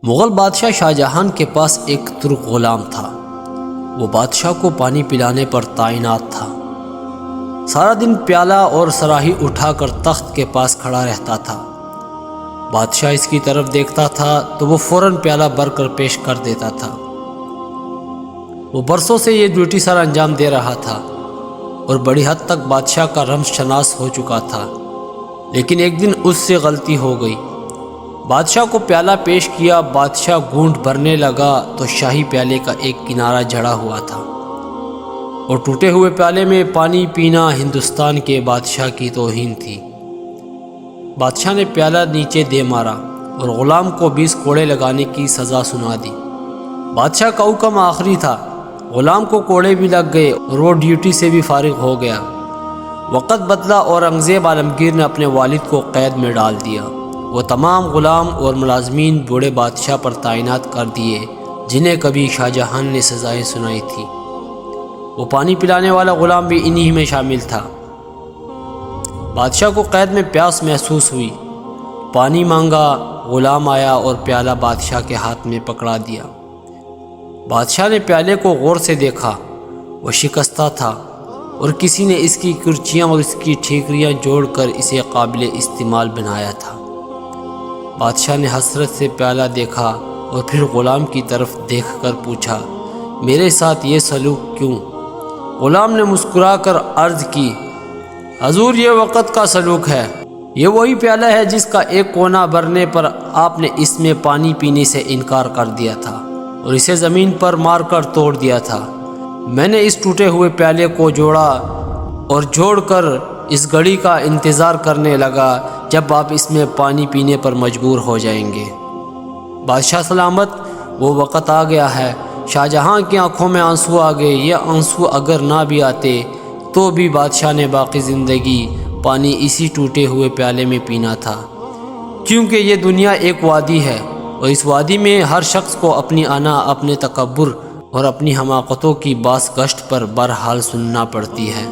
مغل بادشاہ شاہجہان کے پاس ایک ترک غلام تھا۔ وہ بادشاہ کو پانی پلانے پر تعینات تھا۔ سارا دن پیالہ اور صراحی اٹھا کر تخت کے پاس کھڑا رہتا تھا۔ بادشاہ اس کی طرف دیکھتا تھا تو وہ فوراً پیالہ بھر کر پیش کر دیتا تھا۔ وہ برسوں سے یہ ڈیوٹی سر انجام دے رہا تھا اور بڑی حد تک بادشاہ کا رمز شناس ہو چکا تھا، لیکن ایک دن اس سے غلطی ہو گئی۔ بادشاہ کو پیالہ پیش کیا، بادشاہ گھونٹ بھرنے لگا تو شاہی پیالے کا ایک کنارہ جھڑا ہوا تھا اور ٹوٹے ہوئے پیالے میں پانی پینا ہندوستان کے بادشاہ کی توہین تھی۔ بادشاہ نے پیالہ نیچے دے مارا اور غلام کو 20 کوڑے لگانے کی سزا سنا دی۔ بادشاہ کا حکم آخری تھا، غلام کو کوڑے بھی لگ گئے اور وہ ڈیوٹی سے بھی فارغ ہو گیا۔ وقت بدلا اور اورنگزیب عالمگیر نے اپنے والد کو قید میں ڈال دیا۔ وہ تمام غلام اور ملازمین بوڑھے بادشاہ پر تعینات کر دیے جنہیں کبھی شاہجہان نے سزائیں سنائی تھیں۔ وہ پانی پلانے والا غلام بھی انہی میں شامل تھا۔ بادشاہ کو قید میں پیاس محسوس ہوئی، پانی مانگا، غلام آیا اور پیالہ بادشاہ کے ہاتھ میں پکڑا دیا۔ بادشاہ نے پیالے کو غور سے دیکھا، وہ شکستہ تھا اور کسی نے اس کی کرچیاں اور اس کی ٹھیکریاں جوڑ کر اسے قابل استعمال بنایا تھا۔ بادشاہ نے حسرت سے پیالہ دیکھا اور پھر غلام کی طرف دیکھ کر پوچھا، میرے ساتھ یہ سلوک کیوں؟ غلام نے مسکرا کر عرض کی، حضور یہ وقت کا سلوک ہے۔ یہ وہی پیالہ ہے جس کا ایک کونا بھرنے پر آپ نے اس میں پانی پینے سے انکار کر دیا تھا اور اسے زمین پر مار کر توڑ دیا تھا۔ میں نے اس ٹوٹے ہوئے پیالے کو جوڑا اور جوڑ کر اس گھڑی کا انتظار کرنے لگا جب آپ اس میں پانی پینے پر مجبور ہو جائیں گے۔ بادشاہ سلامت، وہ وقت آ گیا ہے۔ شاہجہاں کی آنکھوں میں آنسو آ گئے۔ یہ آنسو اگر نہ بھی آتے تو بھی بادشاہ نے باقی زندگی پانی اسی ٹوٹے ہوئے پیالے میں پینا تھا، کیونکہ یہ دنیا ایک وادی ہے اور اس وادی میں ہر شخص کو اپنی انا، اپنے تکبر اور اپنی حماقتوں کی باس گشت پر بہرحال سننا پڑتی ہے۔